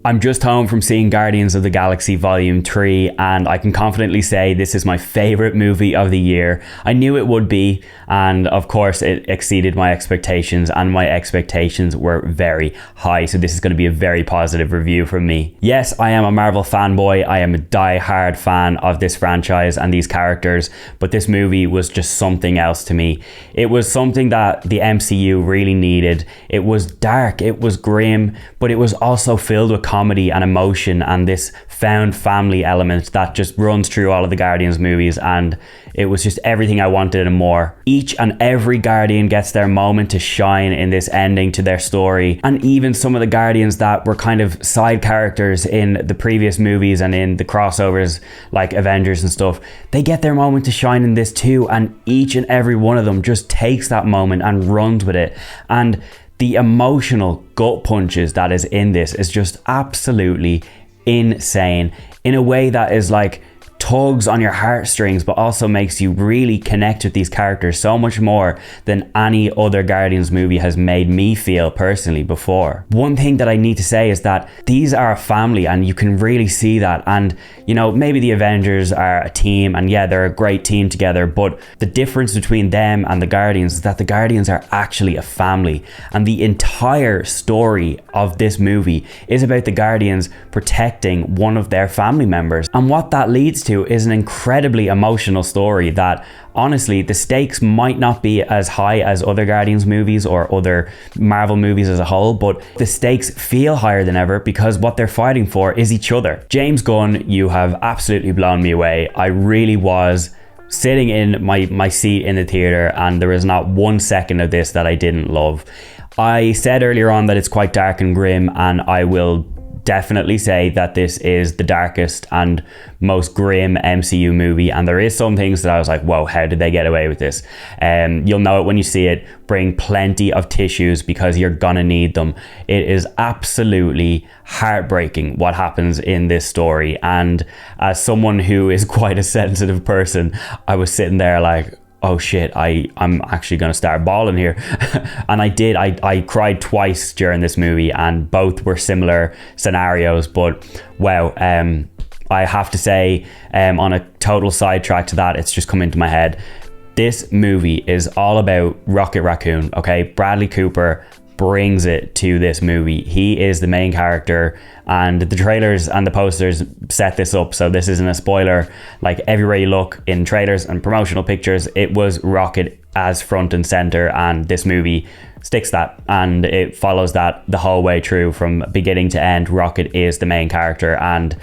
I'm just home from seeing Guardians of the Galaxy Volume 3 and I can confidently say this is my favourite movie of the year. I knew it would be, and of course it exceeded my expectations, and my expectations were very high, so this is going to be a very positive review from me. Yes, I am a Marvel fanboy, I am a die-hard fan of this franchise and these characters, but this movie was just something else to me. It was something that the MCU really needed. It was dark, it was grim, but it was also filled with comedy and emotion and this found family element that just runs through all of the Guardians movies, and it was just everything I wanted and more. Each and every Guardian gets their moment to shine in this ending to their story, and even some of the Guardians that were kind of side characters in the previous movies and in the crossovers like Avengers and stuff, they get their moment to shine in this too, and each and every one of them just takes that moment and runs with it. And the emotional gut punches that is in this is just absolutely insane in a way that is like tugs on your heartstrings, but also makes you really connect with these characters so much more than any other Guardians movie has made me feel personally before. One thing that I need to say is that these are a family, and you can really see that. And you know, maybe the Avengers are a team, and yeah, they're a great team together, but the difference between them and the Guardians is that the Guardians are actually a family, and the entire story of this movie is about the Guardians protecting one of their family members. And what that leads to is an incredibly emotional story that honestly the stakes might not be as high as other Guardians movies or other Marvel movies as a whole, but the stakes feel higher than ever because what they're fighting for is each other. James Gunn, you have absolutely blown me away. I really was sitting in my seat in the theater and there is not 1 second of this that I didn't love. I said earlier on that it's quite dark and grim, and I will definitely say that this is the darkest and most grim MCU movie, and there is some things that I was like, whoa, how did they get away with this? You'll know it when you see it. Bring plenty of tissues because you're gonna need them. It is absolutely heartbreaking what happens in this story, and as someone who is quite a sensitive person, I was sitting there like, oh shit, I'm actually going to start bawling here. And I did. I cried twice during this movie, and both were similar scenarios. But wow, I have to say, on a total sidetrack to that, it's just come into my head. This movie is all about Rocket Raccoon, okay? Bradley Cooper brings it to this movie. He is the main character, and the trailers and the posters set this up, so this isn't a spoiler. Like everywhere you look in trailers and promotional pictures, it was Rocket as front and center, and this movie sticks that, and it follows that the whole way through from beginning to end. Rocket is the main character, and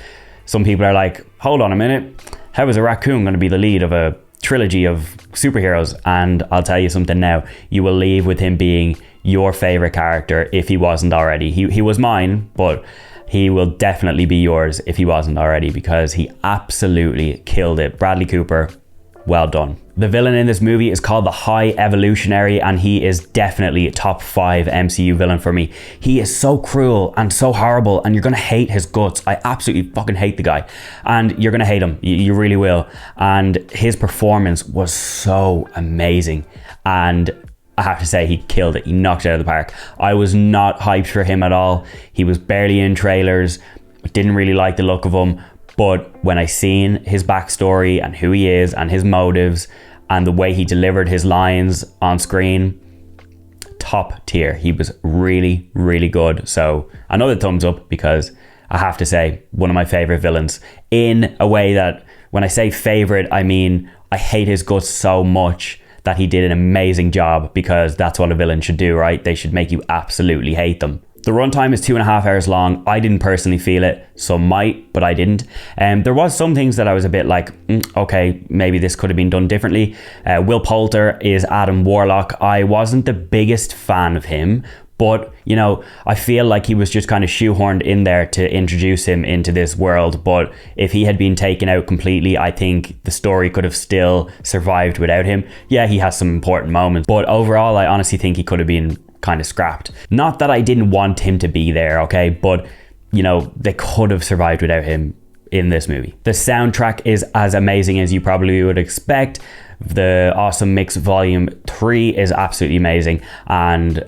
some people are like, hold on a minute, how is a raccoon going to be the lead of a trilogy of superheroes? And I'll tell you something now, you will leave with him being your favorite character if he wasn't already. He was mine, but he will definitely be yours if he wasn't already, because he absolutely killed it. Bradley Cooper, well done. The villain in this movie is called the High Evolutionary, and he is definitely a top 5 MCU villain for me. He is so cruel and so horrible, and you're gonna hate his guts. I absolutely fucking hate the guy, and you're gonna hate him. You really will. And his performance was so amazing, and I have to say he killed it. He knocked it out of the park. I was not hyped for him at all. He was barely in trailers. I didn't really like the look of him. But when I seen his backstory and who he is and his motives and the way he delivered his lines on screen, top tier. He was really, really good. So another thumbs up, because I have to say, one of my favorite villains, in a way that when I say favorite, I mean I hate his guts so much that he did an amazing job, because that's what a villain should do, right? They should make you absolutely hate them. The runtime is 2.5 hours long. I didn't personally feel it. Some might, but I didn't. There was some things that I was a bit like, okay, maybe this could have been done differently. Will Poulter is Adam Warlock. I wasn't the biggest fan of him, but, you know, I feel like he was just kind of shoehorned in there to introduce him into this world. But if he had been taken out completely, I think the story could have still survived without him. Yeah, he has some important moments, but overall, I honestly think he could have been kind of scrapped. Not that I didn't want him to be there, okay? But, you know, they could have survived without him in this movie. The soundtrack is as amazing as you probably would expect. The Awesome Mix Volume 3 is absolutely amazing. And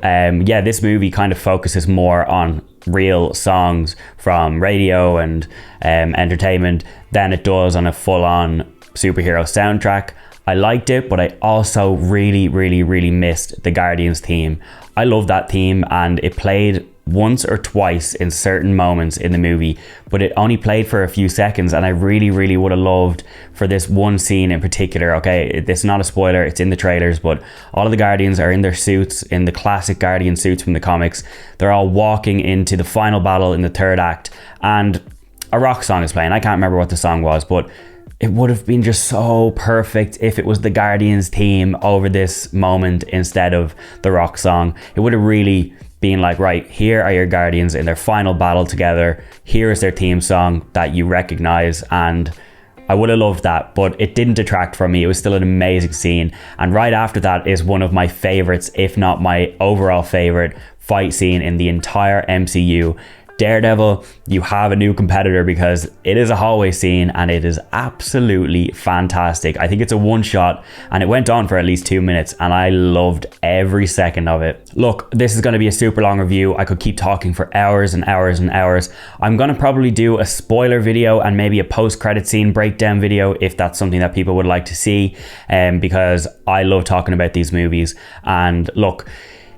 yeah, this movie kind of focuses more on real songs from radio and entertainment than it does on a full-on superhero soundtrack. I liked it, but I also really missed the Guardians theme. I love that theme, and it played once or twice in certain moments in the movie, but it only played for a few seconds, and I really would have loved for this one scene in particular. Okay, it's not a spoiler, it's in the trailers, but all of the Guardians are in their suits, in the classic Guardian suits from the comics. They're all walking into the final battle in the third act, and a rock song is playing. I can't remember what the song was, but it would have been just so perfect if it was the Guardians theme over this moment instead of the rock song. It would have really being like, right, here are your Guardians in their final battle together. Here is their theme song that you recognize, and I would have loved that, but it didn't detract from me. It was still an amazing scene. And right after that is one of my favorites, if not my overall favorite fight scene in the entire MCU. Daredevil, you have a new competitor, because it is a hallway scene and it is absolutely fantastic. I think it's a one shot and it went on for at least 2 minutes and I loved every second of it. Look, this is going to be a super long review. I could keep talking for hours and hours and hours. I'm going to probably do a spoiler video and maybe a post-credit scene breakdown video if that's something that people would like to see, because I love talking about these movies. And look,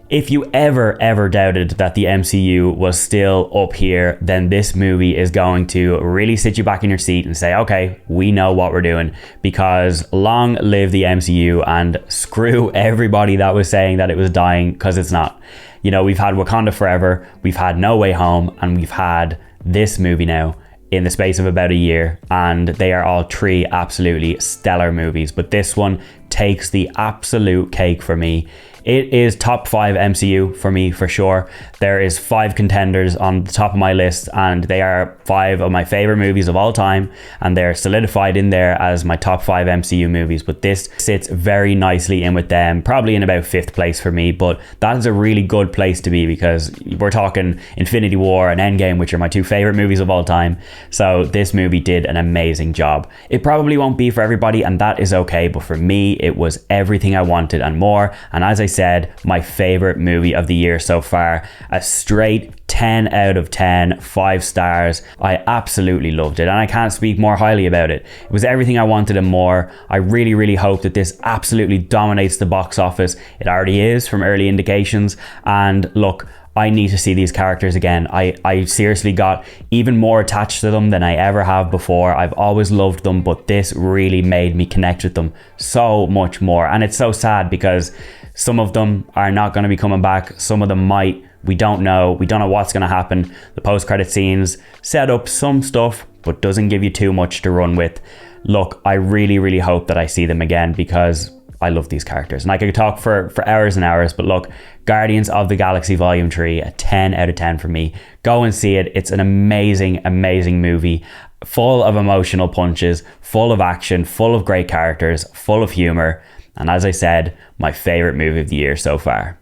if you ever doubted that the MCU was still up here, then this movie is going to really sit you back in your seat and say, okay, we know what we're doing, because long live the MCU and screw everybody that was saying that it was dying, because it's not. You know, we've had Wakanda Forever, we've had No Way Home, and we've had this movie now in the space of about a year, and they are all three absolutely stellar movies. But this one takes the absolute cake for me. It is top 5 MCU for me for sure. There is 5 contenders on the top of my list, and they are 5 of my favorite movies of all time, and they're solidified in there as my top 5 MCU movies. But this sits very nicely in with them, probably in about 5th place for me, but that is a really good place to be, because we're talking Infinity War and Endgame, which are my 2 favorite movies of all time. So this movie did an amazing job. It probably won't be for everybody, and that is okay, but for me it was everything I wanted and more. And as I said, my favorite movie of the year so far. A straight 10 out of 10, 5 stars. I absolutely loved it, and I can't speak more highly about it. It was everything I wanted and more. I really hope that this absolutely dominates the box office. It already is from early indications, and look, I need to see these characters again. I seriously got even more attached to them than I ever have before. I've always loved them, but this really made me connect with them so much more. And it's so sad, because some of them are not going to be coming back. Some of them might. We don't know. We don't know what's going to happen. The post-credit scenes set up some stuff, but doesn't give you too much to run with. Look, I really hope that I see them again, because I love these characters. And I could talk for hours and hours, but look, Guardians of the Galaxy Volume 3, a 10 out of 10 for me. Go and see it. It's an amazing movie, full of emotional punches, full of action, full of great characters, full of humor. And as I said, my favorite movie of the year so far.